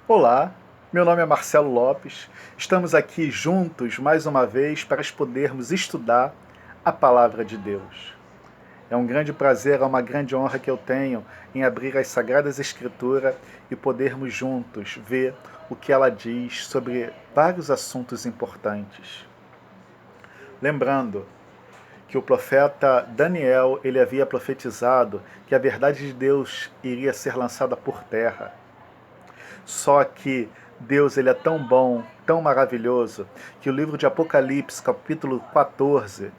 Olá, meu nome é Marcelo Lopes. Estamos aqui juntos mais uma vez para podermos estudar a Palavra de Deus. É um grande prazer, é uma grande honra que eu tenho em abrir as Sagradas Escrituras e podermos juntos ver o que ela diz sobre vários assuntos importantes. Lembrando que o profeta Daniel ele havia profetizado que a verdade de Deus iria ser lançada por terra. Só que Deus ele é tão bom, tão maravilhoso, que o livro de Apocalipse, capítulo 14,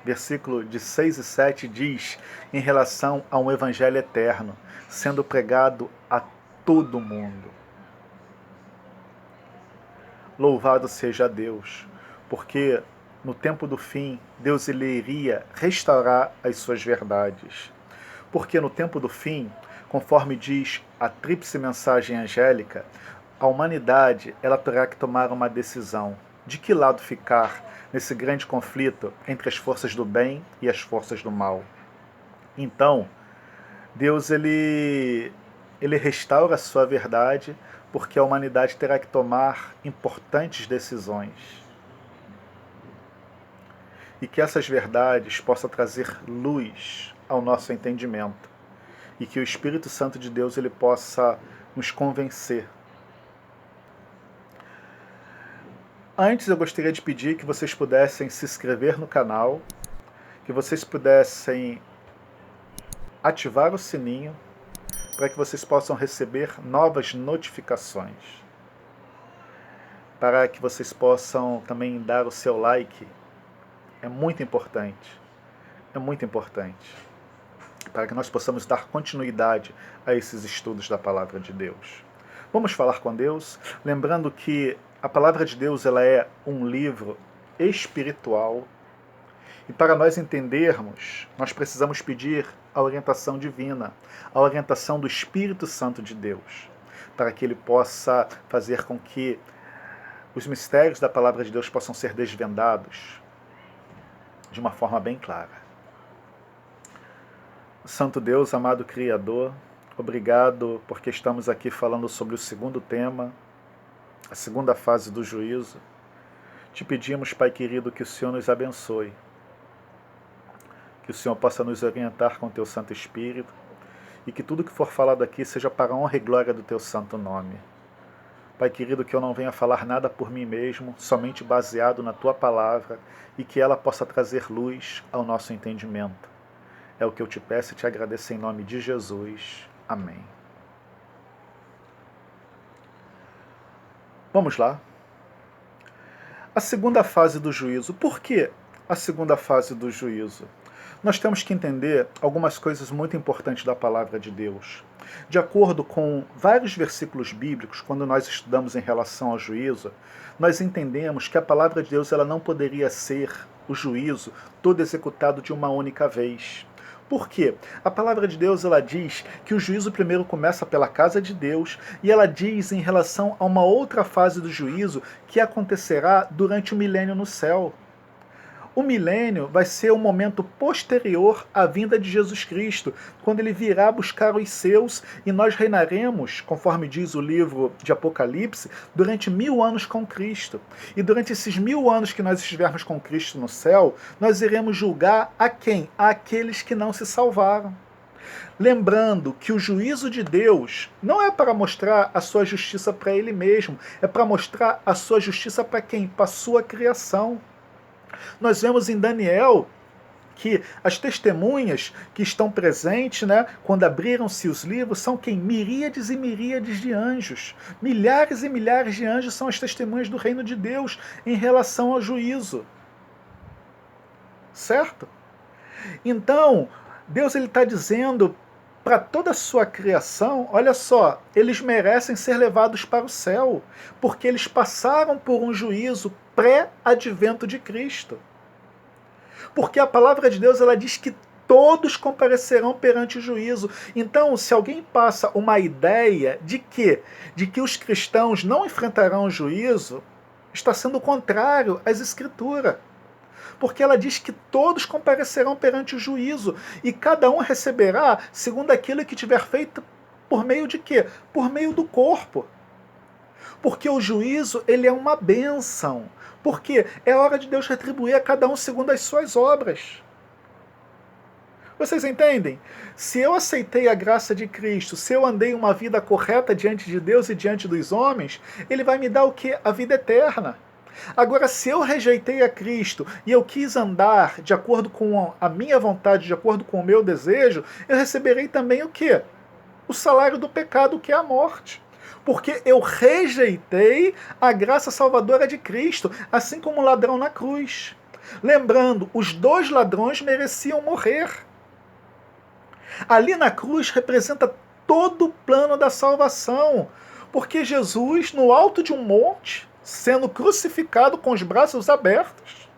versículo de 6 e 7, diz em relação a um evangelho eterno, sendo pregado a todo mundo. Louvado seja Deus, porque no tempo do fim, Deus ele iria restaurar as suas verdades. Porque no tempo do fim, conforme diz a tríplice mensagem angélica, a humanidade ela terá que tomar uma decisão. De que lado ficar nesse grande conflito entre as forças do bem e as forças do mal? Então, Deus ele restaura a sua verdade porque a humanidade terá que tomar importantes decisões. E que essas verdades possam trazer luz ao nosso entendimento. E que o Espírito Santo de Deus ele possa nos convencer. Antes eu gostaria de pedir que vocês pudessem se inscrever no canal, que vocês pudessem ativar o sininho para que vocês possam receber novas notificações. Para que vocês possam também dar o seu like. É muito importante. É muito importante. Para que nós possamos dar continuidade a esses estudos da Palavra de Deus. Vamos falar com Deus, lembrando que a Palavra de Deus ela é um livro espiritual e para nós entendermos, nós precisamos pedir a orientação divina, a orientação do Espírito Santo de Deus, para que ele possa fazer com que os mistérios da Palavra de Deus possam ser desvendados de uma forma bem clara. Santo Deus, amado Criador, obrigado porque estamos aqui falando sobre o segundo tema, a segunda fase do juízo. Te pedimos, Pai querido, que o Senhor nos abençoe, que o Senhor possa nos orientar com o Teu Santo Espírito e que tudo que for falado aqui seja para a honra e glória do Teu santo nome. Pai querido, que eu não venha falar nada por mim mesmo, somente baseado na Tua palavra e que ela possa trazer luz ao nosso entendimento. É o que eu te peço e te agradeço em nome de Jesus. Amém. Vamos lá. A segunda fase do juízo. Por que a segunda fase do juízo? Nós temos que entender algumas coisas muito importantes da palavra de Deus. De acordo com vários versículos bíblicos, quando nós estudamos em relação ao juízo, nós entendemos que a palavra de Deus ela não poderia ser o juízo todo executado de uma única vez. Por quê? A palavra de Deus ela diz que o juízo primeiro começa pela casa de Deus e ela diz em relação a uma outra fase do juízo que acontecerá durante o milênio no céu. O milênio vai ser um momento posterior à vinda de Jesus Cristo, quando ele virá buscar os seus e nós reinaremos, conforme diz o livro de Apocalipse, durante 1000 anos com Cristo. E durante esses 1000 anos que nós estivermos com Cristo no céu, nós iremos julgar a quem? Aqueles que não se salvaram. Lembrando que o juízo de Deus não é para mostrar a sua justiça para ele mesmo, é para mostrar a sua justiça para quem? Para a sua criação. Nós vemos em Daniel que as testemunhas que estão presentes, quando abriram-se os livros, são quem? Miríades e miríades de anjos. Milhares e milhares de anjos são as testemunhas do reino de Deus em relação ao juízo. Certo? Então, Deus está dizendo para toda a sua criação, olha só, eles merecem ser levados para o céu, porque eles passaram por um juízo pré-advento de Cristo. Porque a palavra de Deus ela diz que todos comparecerão perante o juízo. Então, se alguém passa uma ideia de que os cristãos não enfrentarão o juízo, está sendo contrário às Escrituras. Porque ela diz que todos comparecerão perante o juízo e cada um receberá segundo aquilo que tiver feito por meio de quê? Por meio do corpo. Porque o juízo, ele é uma bênção. Porque é hora de Deus retribuir a cada um segundo as suas obras. Vocês entendem? Se eu aceitei a graça de Cristo, se eu andei uma vida correta diante de Deus e diante dos homens, Ele vai me dar o quê? A vida eterna. Agora, se eu rejeitei a Cristo e eu quis andar de acordo com a minha vontade, de acordo com o meu desejo, eu receberei também o quê? O salário do pecado, que é a morte. Porque eu rejeitei a graça salvadora de Cristo, assim como o ladrão na cruz. Lembrando, os dois ladrões mereciam morrer. Ali na cruz representa todo o plano da salvação, porque Jesus, no alto de um monte, sendo crucificado com os braços abertos,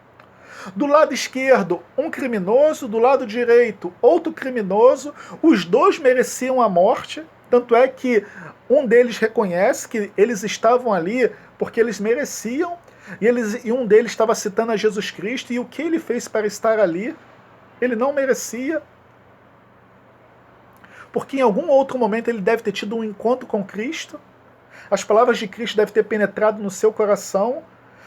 do lado esquerdo um criminoso, do lado direito outro criminoso, os dois mereciam a morte, tanto é que um deles reconhece que eles estavam ali porque eles mereciam, e um deles estava citando a Jesus Cristo, e o que ele fez para estar ali? Ele não merecia. Porque em algum outro momento ele deve ter tido um encontro com Cristo, as palavras de Cristo devem ter penetrado no seu coração,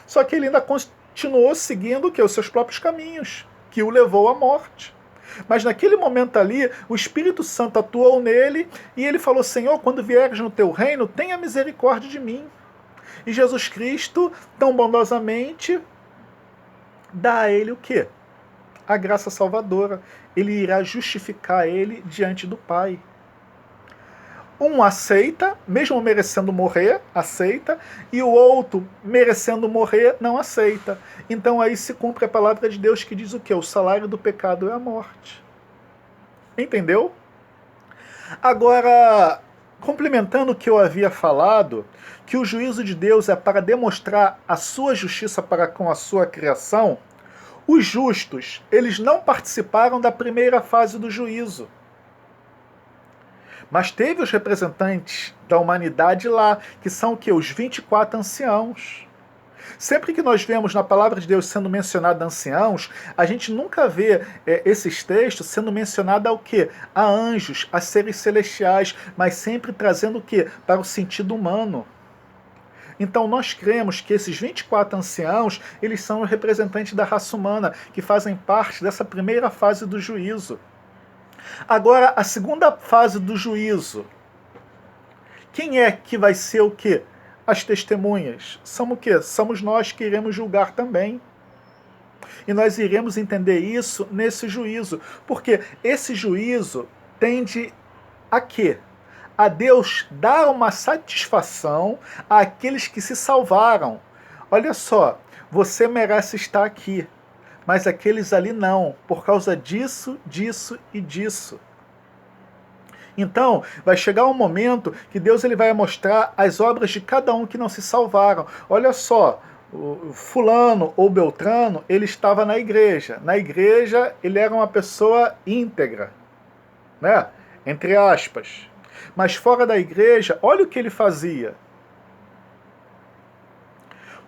só que ele ainda continuou seguindo o quê? Os seus próprios caminhos, que o levou à morte. Mas naquele momento ali, o Espírito Santo atuou nele e ele falou: Senhor, quando vieres no teu reino, tenha misericórdia de mim. E Jesus Cristo, tão bondosamente, dá a ele o quê? A graça salvadora. Ele irá justificar ele diante do Pai. Um aceita, mesmo merecendo morrer, aceita, e o outro, merecendo morrer, não aceita. Então aí se cumpre a palavra de Deus que diz o quê? O salário do pecado é a morte. Entendeu? Agora, complementando o que eu havia falado, que o juízo de Deus é para demonstrar a sua justiça para com a sua criação, os justos, eles não participaram da primeira fase do juízo. Mas teve os representantes da humanidade lá, que são o quê? Os 24 anciãos. Sempre que nós vemos na palavra de Deus sendo mencionado anciãos, a gente nunca vê esses textos sendo mencionado ao quê? A anjos, a seres celestiais, mas sempre trazendo o quê? Para o sentido humano. Então nós cremos que esses 24 anciãos, eles são os representantes da raça humana, que fazem parte dessa primeira fase do juízo. Agora, a segunda fase do juízo. Quem é que vai ser o quê? As testemunhas. Somos o quê? Somos nós que iremos julgar também. E nós iremos entender isso nesse juízo. Porque esse juízo tende a quê? A Deus dar uma satisfação àqueles que se salvaram. Olha só, você merece estar aqui, mas aqueles ali não, por causa disso, disso e disso. Então, vai chegar um momento que Deus ele vai mostrar as obras de cada um que não se salvaram. Olha só, o fulano ou Beltrano, ele estava na igreja. Na igreja, ele era uma pessoa íntegra, né? Entre aspas. Mas fora da igreja, olha o que ele fazia.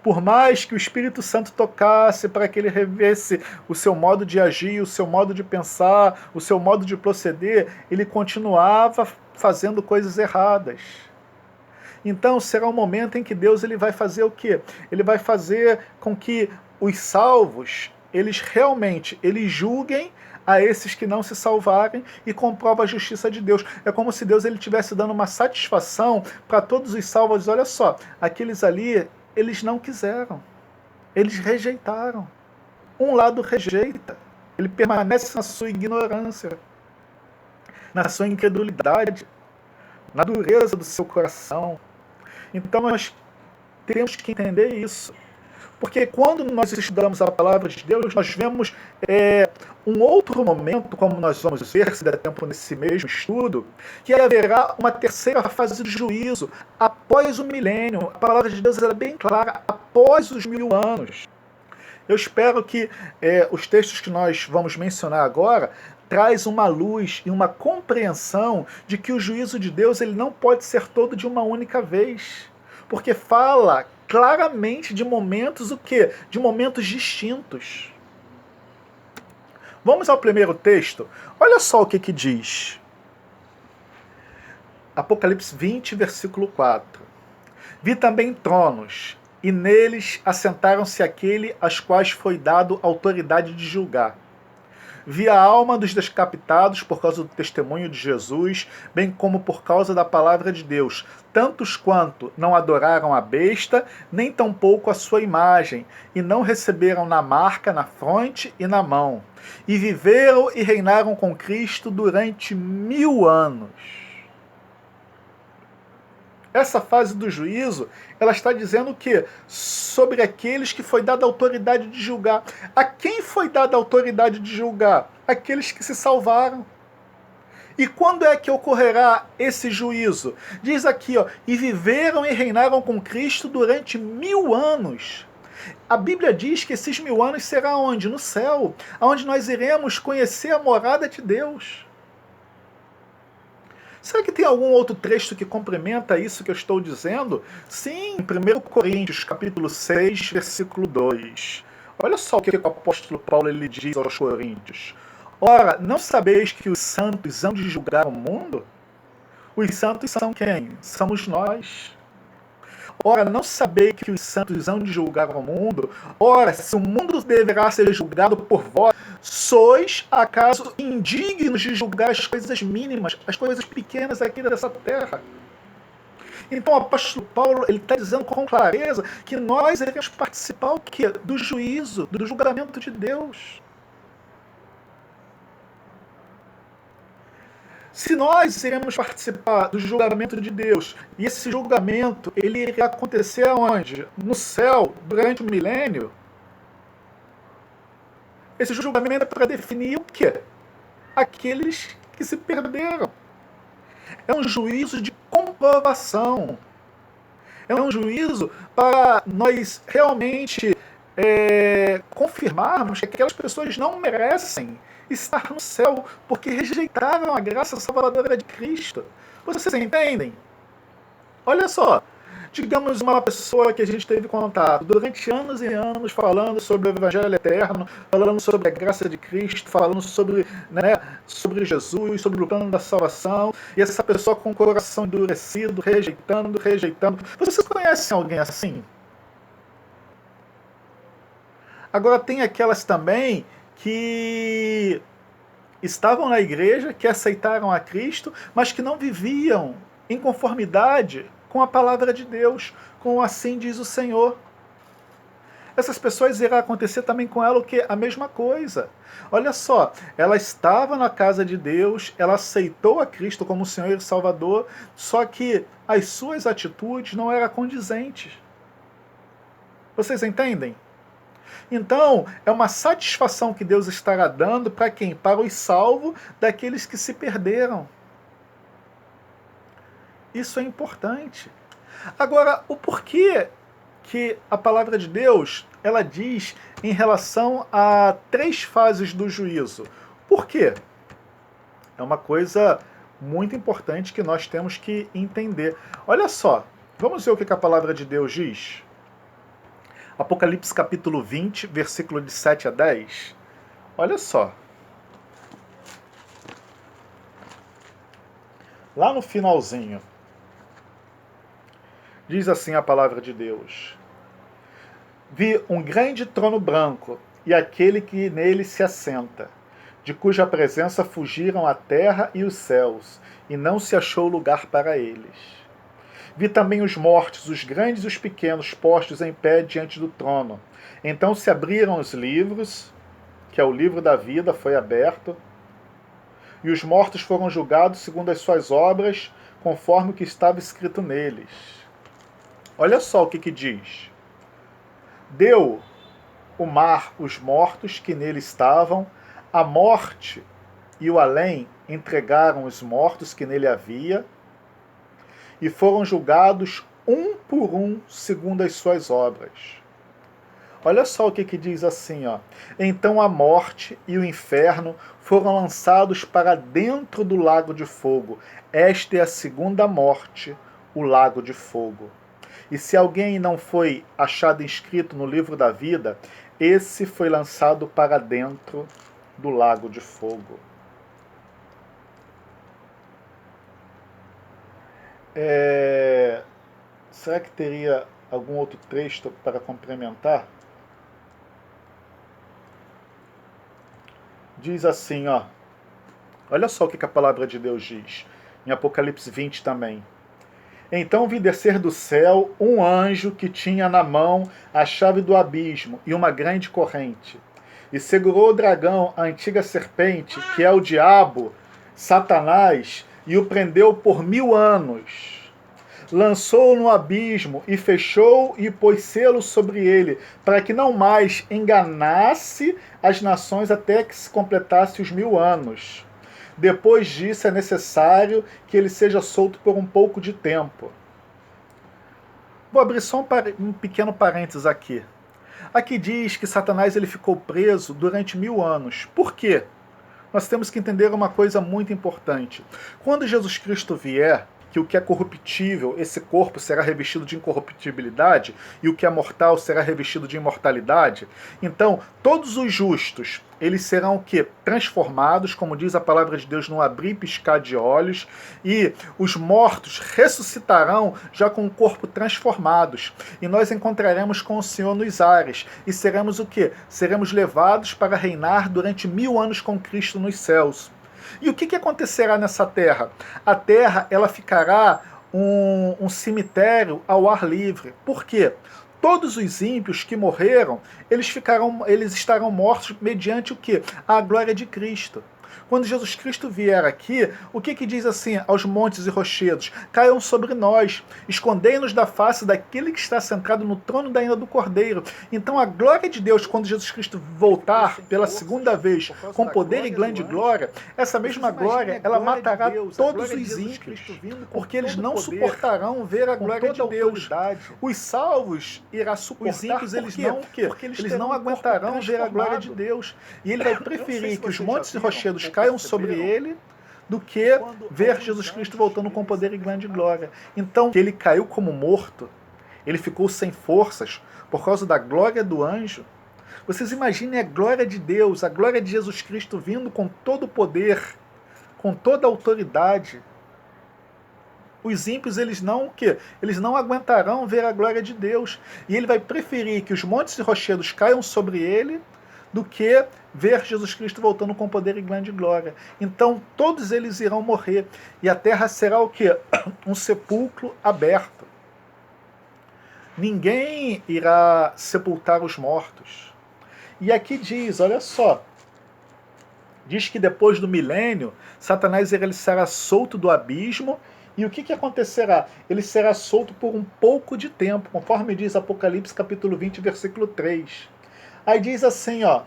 Por mais que o Espírito Santo tocasse para que ele revesse o seu modo de agir, o seu modo de pensar, o seu modo de proceder, ele continuava fazendo coisas erradas. Então será um momento em que Deus ele vai fazer o quê? Ele vai fazer com que os salvos, eles julguem a esses que não se salvarem e comprova a justiça de Deus. É como se Deus ele estivesse dando uma satisfação para todos os salvos. Olha só, aqueles ali, eles não quiseram. Eles rejeitaram. Um lado rejeita. Ele permanece na sua ignorância, na sua incredulidade, na dureza do seu coração. Então nós temos que entender isso. Porque quando nós estudamos a palavra de Deus, nós vemos um outro momento, como nós vamos ver, se der tempo nesse mesmo estudo, que haverá uma terceira fase de juízo, após o milênio. A palavra de Deus é bem clara, após os 1000 anos. Eu espero que os textos que nós vamos mencionar agora traz uma luz e uma compreensão de que o juízo de Deus ele não pode ser todo de uma única vez. Porque fala claramente de momentos o quê? De momentos distintos. Vamos ao primeiro texto? Olha só o que diz. Apocalipse 20, versículo 4. Vi também tronos, e neles assentaram-se aquele aos quais foi dado autoridade de julgar. Vi a alma dos decapitados por causa do testemunho de Jesus, bem como por causa da palavra de Deus, tantos quanto não adoraram a besta, nem tampouco a sua imagem, e não receberam na marca na fronte e na mão. E viveram e reinaram com Cristo durante 1000 anos. Essa fase do juízo, ela está dizendo que sobre aqueles que foi dada a autoridade de julgar. A quem foi dada a autoridade de julgar? Aqueles que se salvaram. E quando é que ocorrerá esse juízo? Diz aqui, ó, e viveram e reinaram com Cristo durante 1000 anos. A Bíblia diz que esses 1000 anos será onde? No céu, onde nós iremos conhecer a morada de Deus. Será que tem algum outro trecho que complementa isso que eu estou dizendo? Sim, em 1 Coríntios, capítulo 6, versículo 2. Olha só o que o apóstolo Paulo ele diz aos Coríntios. Ora, não sabeis que os santos hão de julgar o mundo? Os santos são quem? Somos nós. Ora, não sabeis que os santos hão de julgar o mundo? Ora, se o mundo deverá ser julgado por vós, sois, acaso, indignos de julgar as coisas mínimas, as coisas pequenas aqui dessa terra? Então o apóstolo Paulo ele está dizendo com clareza que nós iremos participar o quê? Do juízo, do julgamento de Deus. Se nós iremos participar do julgamento de Deus, e esse julgamento ele irá acontecer aonde? No céu, durante o milênio, esse julgamento é para definir o quê? Aqueles que se perderam. É um juízo de comprovação. É um juízo para nós realmente confirmarmos que aquelas pessoas não merecem estar no céu porque rejeitaram a graça salvadora de Cristo. Vocês entendem? Olha só, digamos uma pessoa que a gente teve contato durante anos e anos falando sobre o Evangelho Eterno, falando sobre a graça de Cristo, falando sobre, sobre Jesus, sobre o plano da salvação, e essa pessoa com o coração endurecido, rejeitando. Vocês conhecem alguém assim? Agora tem aquelas também que estavam na igreja, que aceitaram a Cristo, mas que não viviam em conformidade com a palavra de Deus, com assim diz o Senhor. Essas pessoas irá acontecer também com ela o que? A mesma coisa. Olha só, ela estava na casa de Deus, ela aceitou a Cristo como Senhor e Salvador, só que as suas atitudes não eram condizentes. Vocês entendem? Então, é uma satisfação que Deus estará dando para quem? Para os salvos daqueles que se perderam. Isso é importante. Agora, o porquê que a palavra de Deus ela diz em relação a 3 fases do juízo? Por quê? É uma coisa muito importante que nós temos que entender. Olha só, vamos ver o que a palavra de Deus diz? Apocalipse capítulo 20, versículo de 7 a 10. Olha só. Lá no finalzinho, diz assim a palavra de Deus. Vi um grande trono branco e aquele que nele se assenta, de cuja presença fugiram a terra e os céus, e não se achou lugar para eles. Vi também os mortos, os grandes e os pequenos, postos em pé diante do trono. Então se abriram os livros, que é o livro da vida, foi aberto, e os mortos foram julgados segundo as suas obras, conforme o que estava escrito neles. Olha só o que diz. Deu o mar os mortos que nele estavam, a morte e o além entregaram os mortos que nele havia, e foram julgados um por um segundo as suas obras. Olha só o que diz assim, ó. Então a morte e o inferno foram lançados para dentro do lago de fogo. Esta é a segunda morte, o lago de fogo. E se alguém não foi achado inscrito no livro da vida, esse foi lançado para dentro do lago de fogo. Será que teria algum outro texto para complementar? Diz assim, ó. Olha só o que a palavra de Deus diz. Em Apocalipse 20 também. Então vi descer do céu um anjo que tinha na mão a chave do abismo e uma grande corrente. E segurou o dragão, a antiga serpente, que é o diabo, Satanás, e o prendeu por 1000 anos. Lançou-o no abismo e fechou e pôs selo sobre ele, para que não mais enganasse as nações até que se completasse os 1000 anos. Depois disso é necessário que ele seja solto por um pouco de tempo. Vou abrir só um pequeno parênteses aqui. Aqui diz que Satanás ele ficou preso durante 1000 anos. Por quê? Nós temos que entender uma coisa muito importante. Quando Jesus Cristo vier, que o que é corruptível, esse corpo será revestido de incorruptibilidade, e o que é mortal será revestido de imortalidade. Então, todos os justos, eles serão o quê? Transformados, como diz a palavra de Deus, num abrir e piscar de olhos, e os mortos ressuscitarão já com o corpo transformados. E nós encontraremos com o Senhor nos ares, e seremos o quê? Seremos levados para reinar durante 1000 anos com Cristo nos céus. E o que acontecerá nessa terra? A terra ela ficará um cemitério ao ar livre. Por quê? Todos os ímpios que morreram, eles estarão mortos mediante o quê? A glória de Cristo. Quando Jesus Cristo vier aqui, o que diz assim aos montes e rochedos? Caiam sobre nós, escondei-nos da face daquele que está sentado no trono da ira do Cordeiro. Então a glória de Deus, quando Jesus Cristo voltar pela segunda vez, com poder e grande glória, essa mesma glória, ela matará todos os ímpios, porque eles não suportarão ver a glória de Deus. Os salvos irá suportar, os ímpios porque eles não aguentarão ver a glória de Deus. E ele vai preferir que os montes e rochedos caiam sobre ele do que ver Jesus Cristo voltando com poder e grande glória. Então, que ele caiu como morto, ele ficou sem forças por causa da glória do anjo. Vocês imaginem a glória de Deus, a glória de Jesus Cristo vindo com todo o poder, com toda a autoridade. Os ímpios, eles não aguentarão ver a glória de Deus. E ele vai preferir que os montes e rochedos caiam sobre ele do que ver Jesus Cristo voltando com poder e grande glória. Então todos eles irão morrer. E a terra será o quê? Um sepulcro aberto. Ninguém irá sepultar os mortos. E aqui diz, olha só, diz que depois do milênio, Satanás ele será solto do abismo. E o que acontecerá? Ele será solto por um pouco de tempo, conforme diz Apocalipse capítulo 20, versículo 3. Aí diz assim, ó,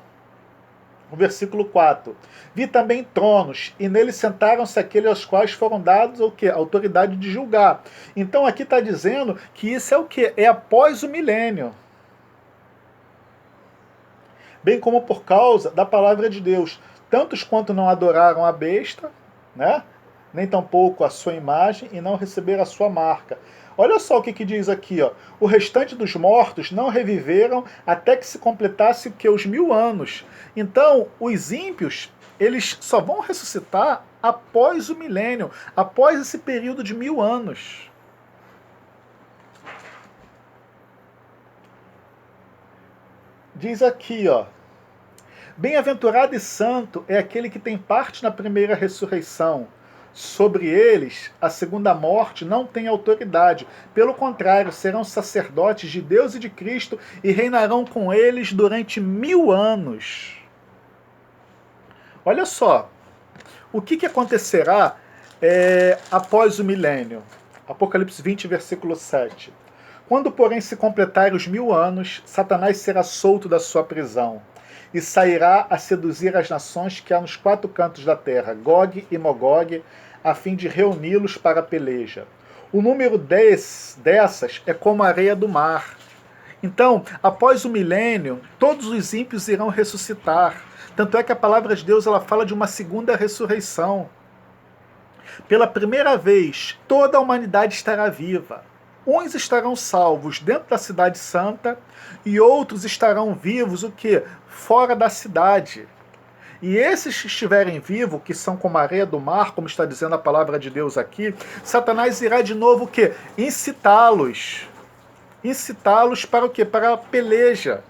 no versículo 4. Vi também tronos, e neles sentaram-se aqueles aos quais foram dados o quê? A autoridade de julgar. Então aqui está dizendo que isso é o quê? É após o milênio. Bem como por causa da palavra de Deus. Tantos quanto não adoraram a besta, né? Nem tampouco a sua imagem, e não receberam a sua marca. Olha só o que diz aqui, ó. O restante dos mortos não reviveram até que se completasse os 1000 anos. Então, os ímpios, eles só vão ressuscitar após o milênio, após esse período de 1000 anos. Diz aqui, ó. Bem-aventurado e santo é aquele que tem parte na primeira ressurreição. Sobre eles, a segunda morte não tem autoridade. Pelo contrário, serão sacerdotes de Deus e de Cristo e reinarão com eles durante 1000 anos. Olha só, o que acontecerá após o milênio? Apocalipse 20, versículo 7. Quando, porém, se completarem os 1000 anos, Satanás será solto da sua prisão e sairá a seduzir as nações que há nos 4 cantos da terra, Gog e Magog, a fim de reuni-los para a peleja. O número dessas é como a areia do mar. Então, após o milênio, todos os ímpios irão ressuscitar. Tanto é que a palavra de Deus ela fala de uma segunda ressurreição. Pela primeira vez, toda a humanidade estará viva. Uns estarão salvos dentro da cidade santa e outros estarão vivos, o quê? Fora da cidade. E esses que estiverem vivos, que são como a areia do mar, como está dizendo a palavra de Deus aqui, Satanás irá de novo o quê? Incitá-los. Incitá-los para o quê? Para a peleja.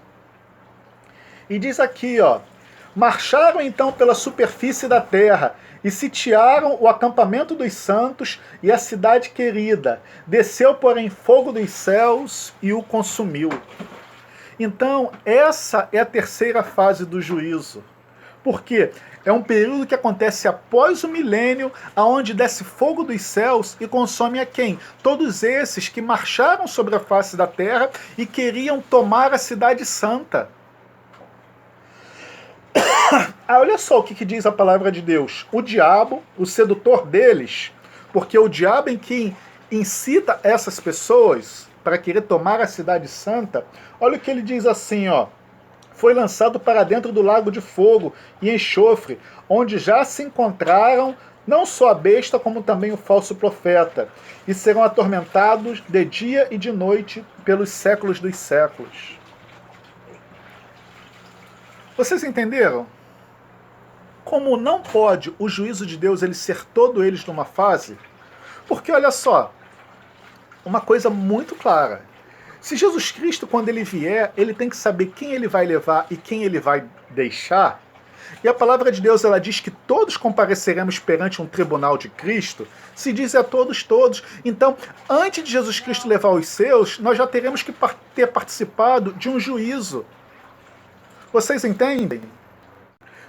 E diz aqui, ó, marcharam então pela superfície da terra e sitiaram o acampamento dos santos e a cidade querida. Desceu, porém, fogo dos céus e o consumiu. Então, essa é a terceira fase do juízo. Por quê? É um período que acontece após o milênio, aonde desce fogo dos céus e consome a quem? Todos esses que marcharam sobre a face da terra e queriam tomar a cidade santa. Olha só o que diz a palavra de Deus. O diabo, o sedutor deles, porque o diabo em quem incita essas pessoas para querer tomar a cidade santa, olha o que ele diz assim, ó. Foi lançado para dentro do lago de fogo e enxofre, onde já se encontraram não só a besta, como também o falso profeta, e serão atormentados de dia e de noite pelos séculos dos séculos. Vocês entenderam? Como não pode o juízo de Deus ele ser todo eles numa fase? Porque olha só, uma coisa muito clara. Se Jesus Cristo, quando ele vier, ele tem que saber quem ele vai levar e quem ele vai deixar. E a palavra de Deus ela diz que todos compareceremos perante um tribunal de Cristo. Se diz a todos, todos. Então, antes de Jesus Cristo levar os seus, nós já teremos que ter participado de um juízo. Vocês entendem?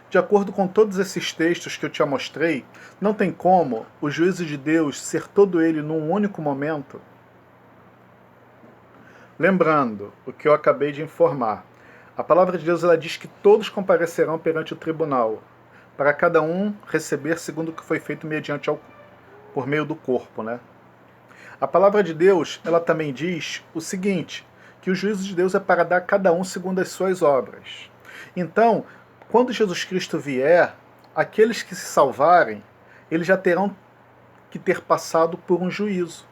De acordo com todos esses textos que eu te mostrei, não tem como o juízo de Deus ser todo ele num único momento. Lembrando o que eu acabei de informar, a palavra de Deus ela diz que todos comparecerão perante o tribunal, para cada um receber segundo o que foi feito por meio do corpo, né? A palavra de Deus ela também diz o seguinte, que o juízo de Deus é para dar a cada um segundo as suas obras. Então, quando Jesus Cristo vier, aqueles que se salvarem, eles já terão que ter passado por um juízo.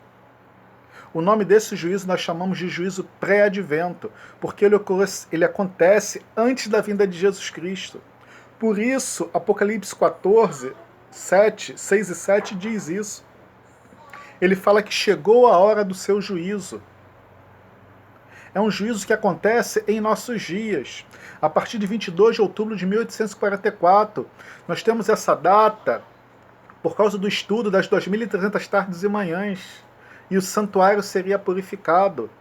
O nome desse juízo nós chamamos de juízo pré-advento, porque ele acontece antes da vinda de Jesus Cristo. Por isso, Apocalipse 14, 6 e 7 diz isso. Ele fala que chegou a hora do seu juízo. É um juízo que acontece em nossos dias. A partir de 22 de outubro de 1844, nós temos essa data por causa do estudo das 2.300 tardes e manhãs. E o santuário seria purificado.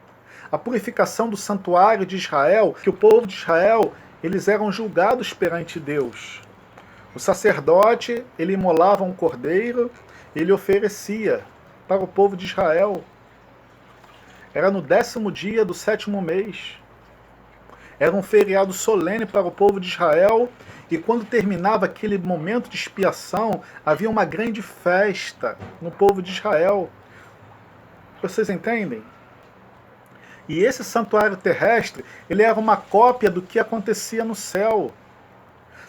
A purificação do santuário de Israel, que o povo de Israel, eles eram julgados perante Deus. O sacerdote, ele imolava um cordeiro, ele oferecia para o povo de Israel. Era no 10º dia do 7º mês. Era um feriado solene para o povo de Israel, e quando terminava aquele momento de expiação, havia uma grande festa no povo de Israel. Vocês entendem? E esse santuário terrestre, ele era uma cópia do que acontecia no céu.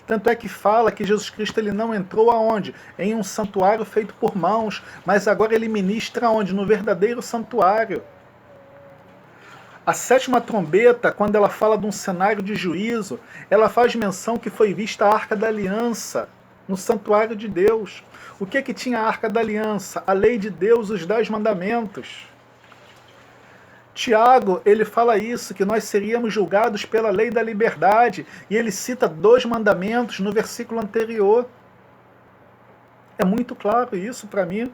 Tanto é que fala que Jesus Cristo ele não entrou aonde? Em um santuário feito por mãos, mas agora ele ministra aonde? No verdadeiro santuário. A 7ª trombeta, quando ela fala de um cenário de juízo, ela faz menção que foi vista a Arca da Aliança no santuário de Deus. O que tinha a Arca da Aliança? A lei de Deus, os 10 mandamentos. Tiago, ele fala isso, que nós seríamos julgados pela lei da liberdade, e ele cita 2 mandamentos no versículo anterior. É muito claro isso para mim.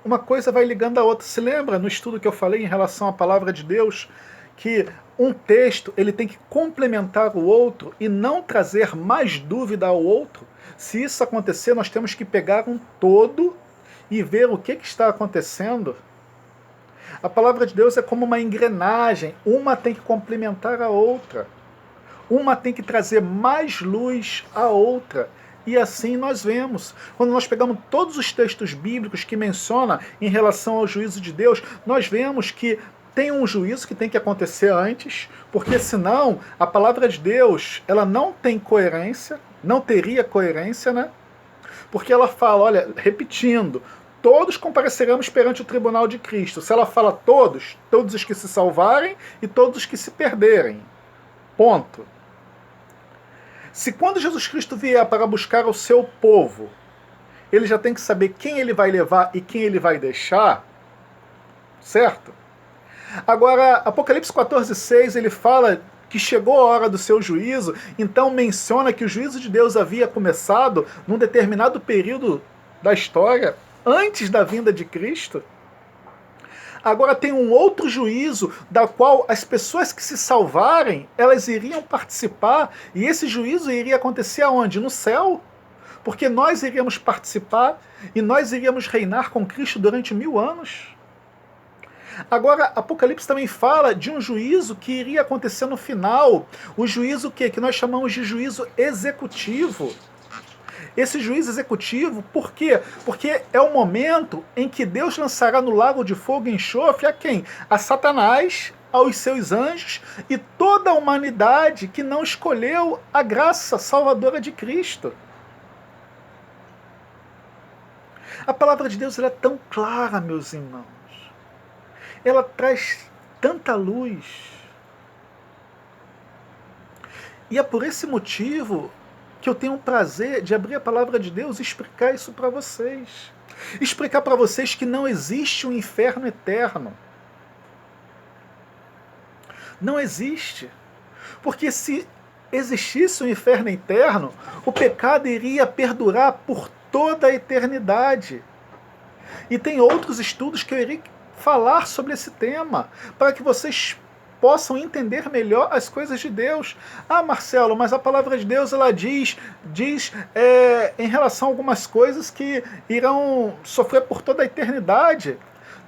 Uma coisa vai ligando a outra. Se lembra no estudo que eu falei em relação à palavra de Deus, que um texto ele tem que complementar o outro e não trazer mais dúvida ao outro? Se isso acontecer, nós temos que pegar um todo e ver o que está acontecendo. A palavra de Deus é como uma engrenagem, uma tem que complementar a outra. Uma tem que trazer mais luz à outra. E assim nós vemos. Quando nós pegamos todos os textos bíblicos que mencionam em relação ao juízo de Deus, nós vemos que tem um juízo que tem que acontecer antes, porque senão a palavra de Deus ela não tem coerência, não teria coerência, né? Porque ela fala, olha, repetindo, todos compareceremos perante o tribunal de Cristo. Se ela fala todos, todos os que se salvarem e todos os que se perderem. Ponto. Se quando Jesus Cristo vier para buscar o seu povo, ele já tem que saber quem ele vai levar e quem ele vai deixar, certo? Agora, Apocalipse 14:6, ele fala que chegou a hora do seu juízo, então menciona que o juízo de Deus havia começado num determinado período da história, antes da vinda de Cristo. Agora tem um outro juízo, da qual as pessoas que se salvarem, elas iriam participar, e esse juízo iria acontecer aonde? No céu. Porque nós iríamos participar e nós iríamos reinar com Cristo durante 1000 anos. Agora, Apocalipse também fala de um juízo que iria acontecer no final. O juízo que nós chamamos de juízo executivo. Esse juízo executivo, por quê? Porque é o momento em que Deus lançará no lago de fogo e enxofre a quem? A Satanás, aos seus anjos e toda a humanidade que não escolheu a graça salvadora de Cristo. A palavra de Deus ela é tão clara, meus irmãos. Ela traz tanta luz. E é por esse motivo que eu tenho o prazer de abrir a palavra de Deus e explicar isso para vocês. Explicar para vocês que não existe um inferno eterno. Não existe. Porque se existisse um inferno eterno, o pecado iria perdurar por toda a eternidade. E tem outros estudos que eu irei falar sobre esse tema, para que vocês possam entender melhor as coisas de Deus. Ah, Marcelo, mas a palavra de Deus ela diz em relação a algumas coisas que irão sofrer por toda a eternidade.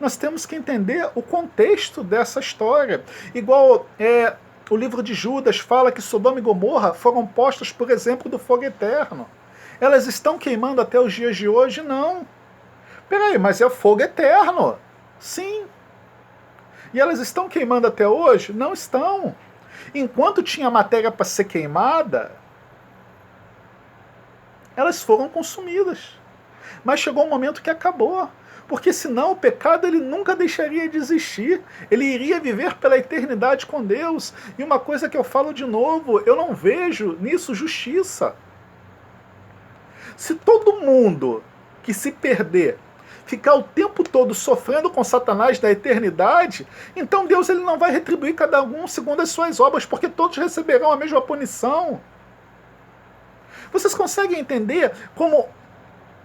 Nós temos que entender o contexto dessa história. Igual o livro de Judas fala que Sodoma e Gomorra foram postas, por exemplo, do fogo eterno. Elas estão queimando até os dias de hoje? Não. Peraí, mas é fogo eterno. Sim. E elas estão queimando até hoje? Não estão. Enquanto tinha matéria para ser queimada, elas foram consumidas. Mas chegou um momento que acabou. Porque senão o pecado ele nunca deixaria de existir. Ele iria viver pela eternidade com Deus. E uma coisa que eu falo de novo, eu não vejo nisso justiça. Se todo mundo que se perder ficar o tempo todo sofrendo com Satanás da eternidade, então Deus ele não vai retribuir cada um segundo as suas obras, porque todos receberão a mesma punição. Vocês conseguem entender como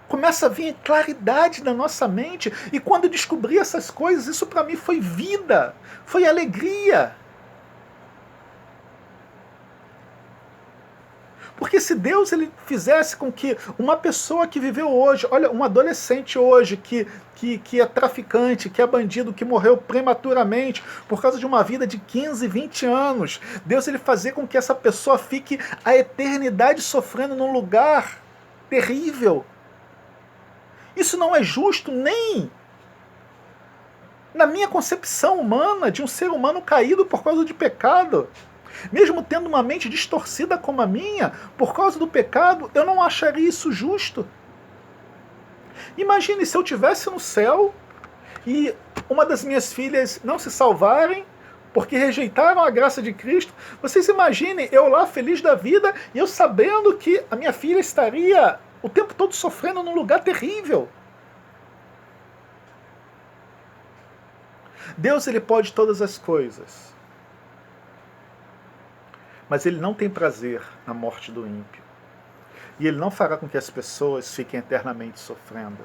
começa a vir claridade na nossa mente? E quando eu descobri essas coisas, isso para mim foi vida, foi alegria. Porque se Deus ele fizesse com que uma pessoa que viveu hoje, olha, um adolescente hoje que é traficante, que é bandido, que morreu prematuramente por causa de uma vida de 15, 20 anos, Deus ele fazer com que essa pessoa fique a eternidade sofrendo num lugar terrível. Isso não é justo nem na minha concepção humana de um ser humano caído por causa de pecado. Mesmo tendo uma mente distorcida como a minha, por causa do pecado, eu não acharia isso justo. Imagine se eu estivesse no céu e uma das minhas filhas não se salvarem porque rejeitaram a graça de Cristo. Vocês imaginem eu lá feliz da vida e eu sabendo que a minha filha estaria o tempo todo sofrendo num lugar terrível. Deus ele pode todas as coisas. Mas ele não tem prazer na morte do ímpio. E ele não fará com que as pessoas fiquem eternamente sofrendo.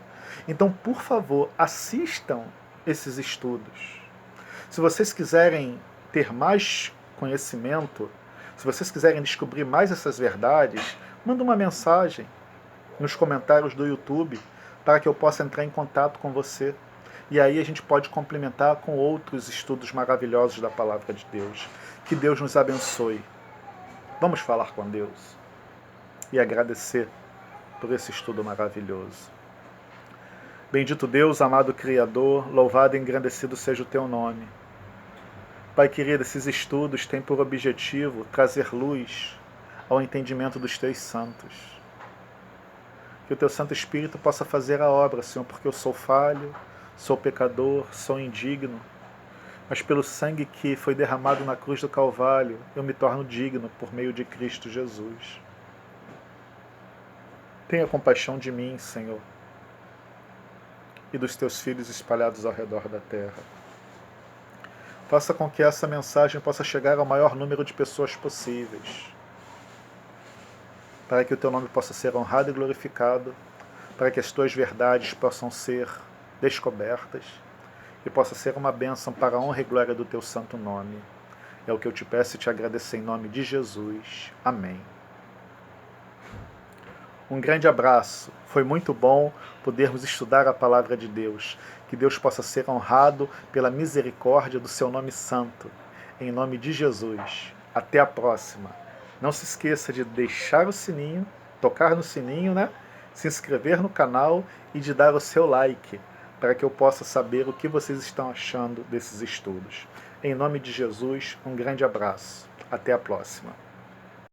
Então, por favor, assistam esses estudos. Se vocês quiserem ter mais conhecimento, se vocês quiserem descobrir mais essas verdades, manda uma mensagem nos comentários do YouTube para que eu possa entrar em contato com você. E aí a gente pode complementar com outros estudos maravilhosos da Palavra de Deus. Que Deus nos abençoe. Vamos falar com Deus e agradecer por esse estudo maravilhoso. Bendito Deus, amado Criador, louvado e engrandecido seja o Teu nome. Pai querido, esses estudos têm por objetivo trazer luz ao entendimento dos Teus santos. Que o Teu Santo Espírito possa fazer a obra, Senhor, porque eu sou falho, sou pecador, sou indigno, mas pelo sangue que foi derramado na cruz do Calvário, eu me torno digno por meio de Cristo Jesus. Tenha compaixão de mim, Senhor, e dos teus filhos espalhados ao redor da terra. Faça com que essa mensagem possa chegar ao maior número de pessoas possíveis, para que o teu nome possa ser honrado e glorificado, para que as tuas verdades possam ser descobertas e possa ser uma bênção para a honra e glória do teu santo nome. É o que eu te peço e te agradeço em nome de Jesus. Amém. Um grande abraço. Foi muito bom podermos estudar a palavra de Deus. Que Deus possa ser honrado pela misericórdia do seu nome santo. Em nome de Jesus. Até a próxima. Não se esqueça de deixar o sininho, tocar no sininho, né? Se inscrever no canal e de dar o seu like, para que eu possa saber o que vocês estão achando desses estudos. Em nome de Jesus, um grande abraço. Até a próxima.